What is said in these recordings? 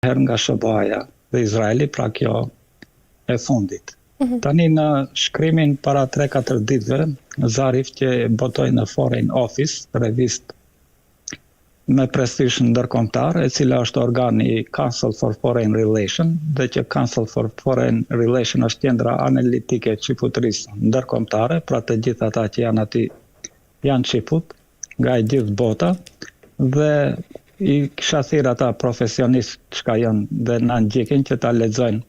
herë nga SBA-ja dhe Izraeli, pra kjo e fundit. Tani në shkrimin para 3-4 ditëve, Zarif që botoi në Foreign Office, revist me prestish ndërkombëtar, e cila është organi i Council for Foreign Relations, dhe që Council for Foreign Relations është qendra analitike e çifutërisë ndërkombëtare, pra të gjithë ata që janë aty janë çifut nga e gjithë bota, dhe i kisha thirrë ata profesionistë që janë dhe na ndjekin që ta lexojnë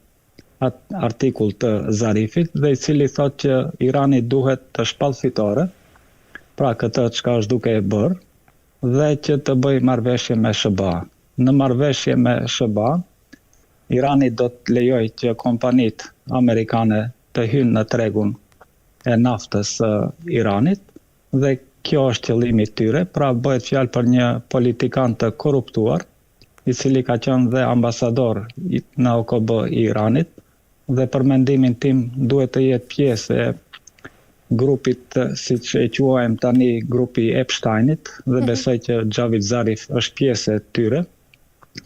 atë artikull të Zarifit, dhe i cili thotë që Irani duhet të shpall fitore, pra këtë çka është duke e bërë, dhe që të bëj marrëveshje me SBA. Në marrëveshje me SBA, Irani do të lejoj që kompanitë amerikane të hynë në tregun e naftës së Iranit, dhe kjo është qëllimi i tyre, pra bëhet fjalë për një politikan të korruptuar, i cili ka qenë dhe ambasador në OKB i Iranit, dhe për mendimin tim duhet të jetë pjesë e grupit, siç e quajmë tani, grupi Epsteinit, dhe besoj që Xhavid Zarif është pjesë e tyre.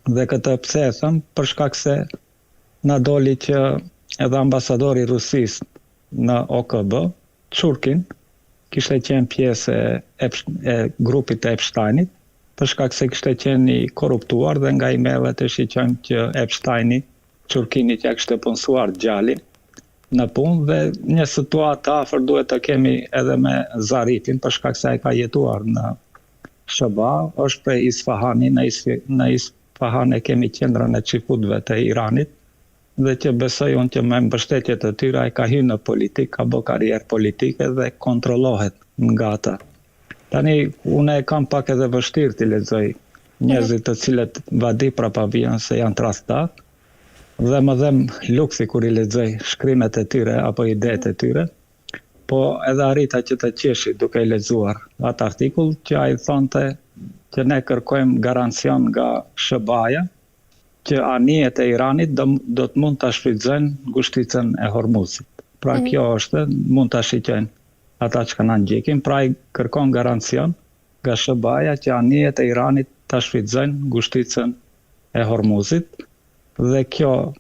Dhe këtë pse e them, për shkak se na doli që edhe ambasadori i Rusisë në OKB, Churkin, kishte qenë pjesë e grupit të Epsteinit, për shkak se kishte qenë i korruptuar, dhe nga emailët e shiqojmë që Epsteini, Churkini që kishte punësuar djalin në punë, dhe një situatë afër duhet të kemi edhe me Zarifin, për shkak se ai ka jetuar në SBA, është prej Isfahani, në Isfahan e kemi qendrën e çifutëve të Iranit, dhe që besoj unë që me mbështetjet e tyre ai ka hyrë në politikë, ka bërë karrierë politike dhe kontrollohet nga ata. Tani unë e kam pak edhe vështirë të lexoj njerëzit të cilët vadi prapa vijnë se janë tradhtat, dhe më dhem luksi kur i lexoj shkrimet e tyre apo idetë e tyre, po edhe arrita që të qeshi duke i lexuar atë artikull që ai thonte që ne kërkojmë garancion nga SBA-ja që anijet e Iranit do të mund ta shfrytëzojnë ngushticën e Hormuzit. Pra kjo është, mund ta shiqojnë ata që na ndjekin, pra ai kërkon garancion nga SBA-ja që anijet e Iranit ta shfrytëzojnë ngushticën e Hormuzit. Dhe kjo,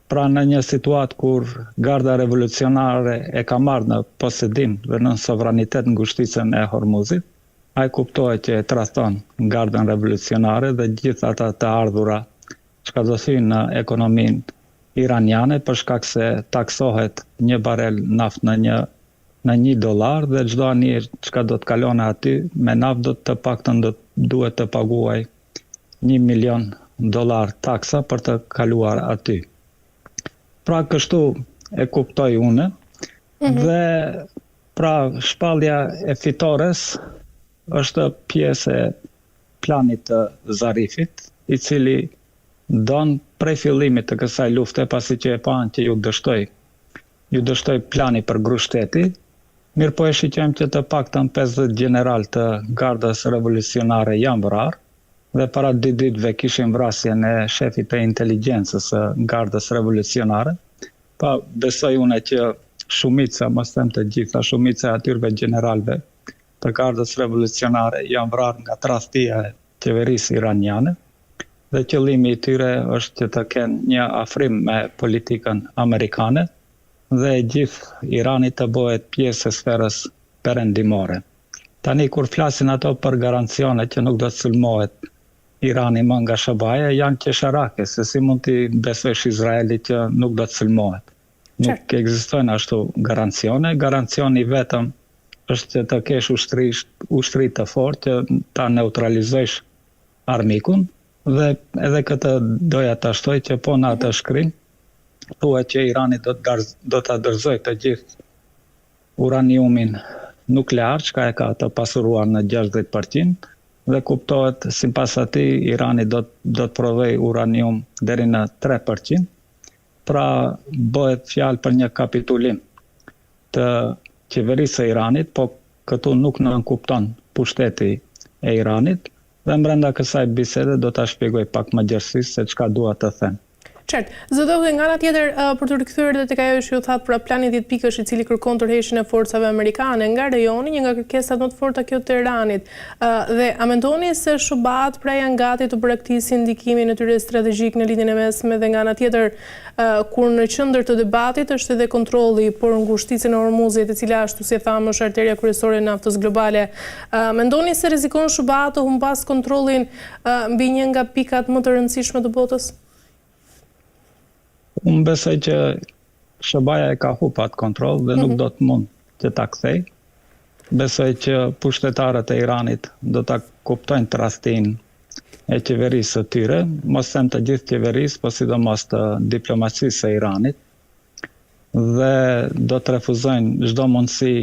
pra në një situatë kur garda revolucionare e ka marrë në posedim dhe në sovranitet ngushticën e Hormuzit, ai kuptohet që e tradhton gardën revolucionare dhe gjithë ata të ardhura që ka do thynë në ekonominë iraniane, për shkak se taksohet një barel naft në $1, dhe çdo anije që do të kalon aty me naft do të paktën duhet të paguaj $1 milion taksa për të kaluar aty. Pra kështu e kuptoj unë, dhe pra shpallja e fitores është pjesë e planit të Zarifit, i cili don prej fillimit të kësaj lufte, pasi që e panë që ju dështoj plani për grushteti, mirë po e shiqojmë që të paktën 50 general të gardës revolucionare janë vrarë, dhe para 2 ditëve kishim vrasjen e shefit të inteligjencës së gardës revolucionare, pa besoj unë që shumica, mos them të gjitha, shumica e atyre generalëve të gardës revolucionare janë vrarë nga tradhtia e qeverisë iraniane, dhe qëllimi i tyre është që të kenë një afrim me politikën amerikane, dhe gjithë Irani të bëhet pjesë e sferës perëndimore. Tani kur flasin ato për garancione që nuk do të sulmohet Irani më nga SBA-ja, janë qesharake, se si mund t'i besojsh Izraelit që nuk do të sulmohet. Nuk ekzistojnë ashtu garancione. Garancioni vetëm është që të kesh ushtri të fortë që ta neutralizojsh armikun, dhe edhe këtë doja ta shtoj që po në atë shkrim thuhet që Irani do ta dorëzojë të gjithë uraniumin nuklear, që e ka të pasuruar në 60%, dhe kuptohet sipas atij Irani do të prodhoj uranium deri në 3%. Pra bëhet fjalë për një kapitulim të qeverisë së Iranit, po këtu nuk nënkupton pushteti e Iranit, dhe brenda kësaj bisede do ta shpjegoj pak më gjerësisht se çka dua të them. Qartë, zëdoj nga ana tjetër për të rikthyer edhe tek ajo që ju thatë pra plani 10 pikësh i cili kërkon tërheqjen e forcave amerikane nga rajoni, një nga kërkesat më të forta kjo të Iranit. Dhe a mendoni se Shubat pra janë gati të braktisin ndikimin e tyre strategjik në lidhjen e mesme dhe nga ana tjetër kur në qendër të debatit është edhe kontrolli për ngushticën e Hormuzit, e cila ashtu si e thamë është arteria kryesore e naftës globale. Mendoni se rrezikon Shubat të humpas kontrollin mbi një nga pikat më të rëndësishme të botës? Unë besoj që Shabaja e ka hupat kontrol dhe nuk do të mund që ta kthej. Besoj që pushtetarët e Iranit do ta kuptojnë tradhtinë e qeverisë së tyre, mos them të gjithë qeverisë, por sidomos të diplomacisë së Iranit, dhe do të refuzojnë çdo mundësi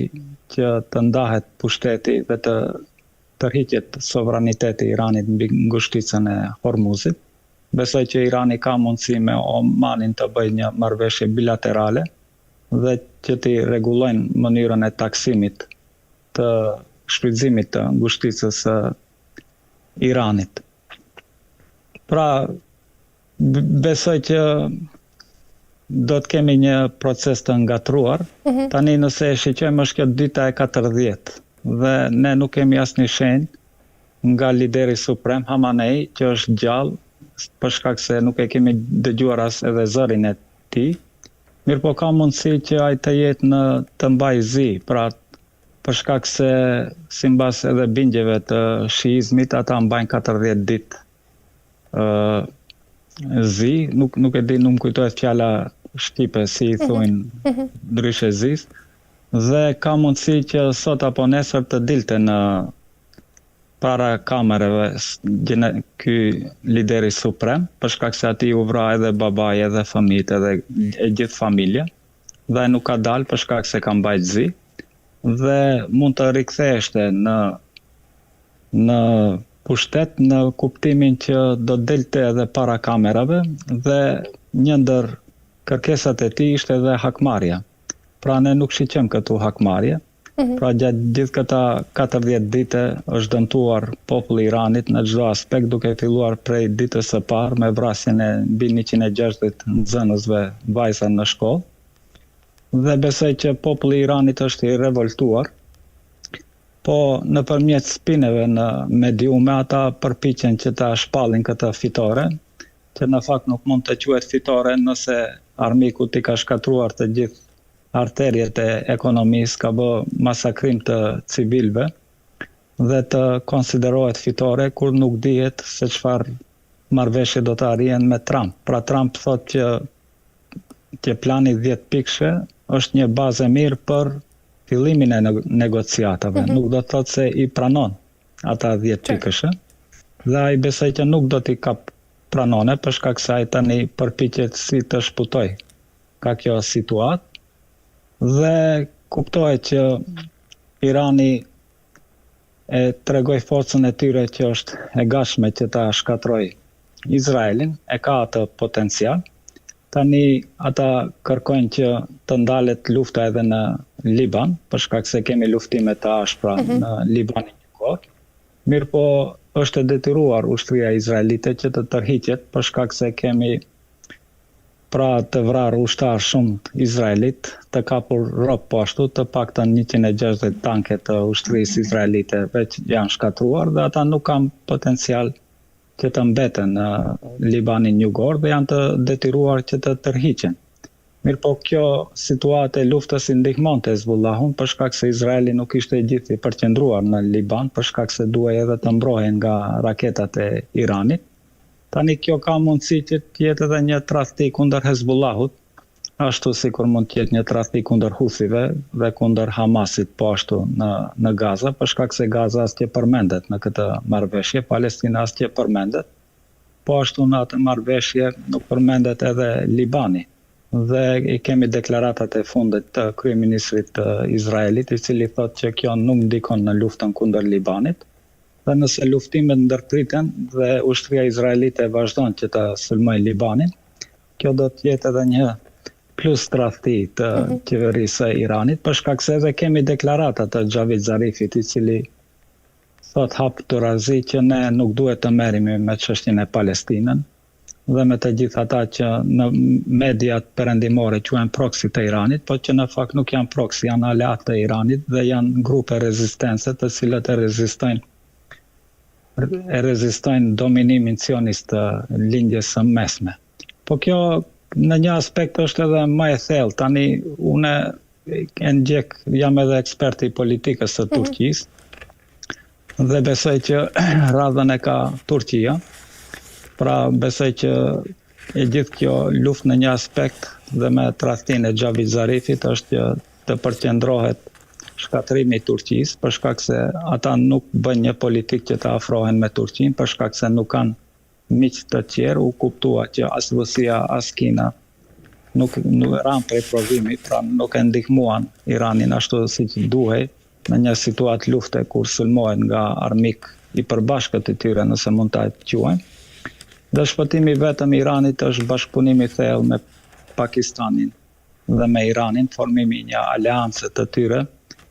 që të ndahet pushteti dhe të tërhiqet sovraniteti i Iranit mbi ngushticën e Hormuzit. Besoj që Irani ka mundësi me Omanin të bëjë një marrëveshje bilaterale dhe që t'i rregullojnë mënyrën e taksimit të shfrytëzimit të ngushticës së Iranit. Pra, besoj që do të kemi një proces të ngatruar. Tani nëse e shiqojmë është kjo dita e 40 dhe ne nuk kemi asnjë shenjë nga lideri suprem Hamenei që është gjallë, për shkak se nuk e kemi dëgjuar as edhe zërin e tij. Mirë po ka mundësi që ai të jetë të mbajë zi, pra për shkak se sipas edhe bingjeve të shiizmit ata mbajnë 40 ditë zi, nuk e di, nuk më kujtohet fjala shqipe si i thuajnë ndryshe zis, dhe ka mundësi që sot apo nesër të dilte në para kamerave ky lideri suprem, për shkak se atij u vra edhe babai edhe fëmijët edhe e gjithë familja, dhe nuk ka dalë për shkak se ka mbajt zi, dhe mund të riktheheshte në pushtet në kuptimin që do delte edhe para kamerave, dhe një ndër kërkesat e tij ishte edhe hakmarrja. Pra ne nuk shiqem këtu hakmarrje. Pra gjatë gjithë këta 40 dite është dëmtuar populli i Iranit në çdo aspekt, duke filluar prej ditës së parë me vrasjen e mbi 160 nxënësve vajza në shkollë. Dhe besoj që populli i Iranit është i revoltuar, po nëpërmjet spineve në mediume ata përpiqen që ta shpallin këtë fitore, që në fakt nuk mund të quhet fitore nëse armiku t'i ka shkatruar të gjithë arterjet e ekonomisë, ka bë masakrim të civilëve dhe të konsiderohet fitore kur nuk dihet se çfarë marrëveshje do të arrihen me Trump. Pra Trump thotë që plani 10 pikëshve është një bazë e mirë për fillimin e negociatave. Nuk do të thotë se i pranon ata 10 pikëshve. Dhe ai besoj që nuk do t'i kap pranone për shkak se ai tani përpiqet si të shputoj ka kjo situatë. Dhe kuptohet që Irani e tregoi forcën e tyre që është e gatshme që ta shkatrojë Izraelin, e ka atë potencial. Tani ata kërkojnë që të ndalet lufta edhe në Liban, për shkak se kemi luftime të ashpra në Libanin një kohë. Mirë po është e detyruar ushtria izraelite që të tërhiqet për shkak se kemi pra të vrarë ushtar shumë Izraelit, të kapur rob po ashtu, të paktën 160 tanke të ushtrisë izraelite veç janë shkatruar dhe ata nuk kanë potencial që të mbeten në Libanin jugor dhe janë të detyruar që të tërhiqen. Mirë po kjo situatë e luftës i ndihmonte Hezbollahun për shkak se Izraeli nuk ishte gjithë i përqendruar në Liban për shkak se duhej edhe të mbrohen nga raketat e Iranit. Tani kjo ka mundësi që të jetë edhe një tradhti kundër Hezbollahut, ashtu sikur mund të jetë një tradhti kundër Huthive dhe kundër Hamasit po ashtu në Gaza, për shkak se Gaza asnjë përmendet në këtë marrëveshje, Palestina asnjë përmendet. Po ashtu në atë marrëveshje nuk përmendet edhe Libani. Dhe i kemi deklaratat e fundit të kryeministrit të Izraelit, i cili thotë që kjo nuk ndikon në luftën kundër Libanit. Dhe nëse luftimet ndërpriten dhe ushtria izraelite vazhdon që të sulmojë Libanin, kjo do të jetë edhe një plus tradhti të qeverisë së Iranit, për shkak se edhe kemi deklarata të Xhavid Zarifit, i cili thot hap të razi që ne nuk duhet të merremi me çështjen e Palestinën, dhe me të gjithë ata që në mediat perëndimore quhen proxy të Iranit, po që në fakt nuk janë proxy, janë aleat të Iranit dhe janë grupe rezistence të cilët e rezistojnë dominimin sionist të lindjes së mesme. Po kjo në një aspekt është edhe më e thellë. Tani unë e ndjek, jam edhe ekspert i politikës së Turqisë dhe besoj që radhën e ka Turqia. Pra besoj që e gjithë kjo luftë në një aspekt dhe me tradhtinë e Xhavit Zarifit është që të përqendrohet shkatrimi i Turqisë, për shkak se ata nuk bën një politikë që të afrohen me Turqinë, për shkak se nuk kanë miq të tjerë, u kuptua që as Rusia, as Kina nuk ran prej provimit, pra nuk e ndihmuan Iranin ashtu siç duhej në një situatë lufte kur sulmohen nga armik i përbashkët të tyre, nëse mund ta quajmë. Dhe shpëtimi vetëm i Iranit është bashkëpunimi i thellë me Pakistanin dhe me Iranin, formimi një aleance të tyre,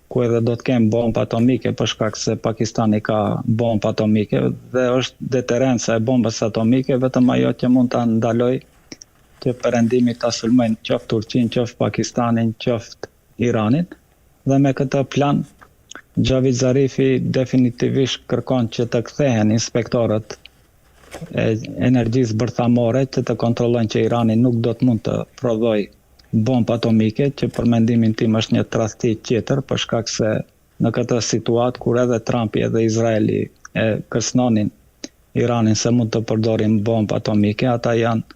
ku edhe do të kemë bombë atomike për shkak se Pakistani ka bombë atomike dhe është deterenca e bombës atomike vetëm ajo që mund ta ndaloj që perëndimi ta sulmojnë qoftë Turqinë, qoftë Pakistanin, qoftë Iranin. Dhe me këtë plan Xhavit Zarifi definitivisht kërkon që të kthehen inspektorët e energjisë bërthamore që të kontrollojnë që Irani nuk do të mund të prodhojë bombë atomike, që për mendimin tim është një tradhti tjetër, për shkak se në këtë situatë kur edhe Trumpi edhe Izraeli e kërcënonin Iranin se mund të përdorin bombë atomike, ata janë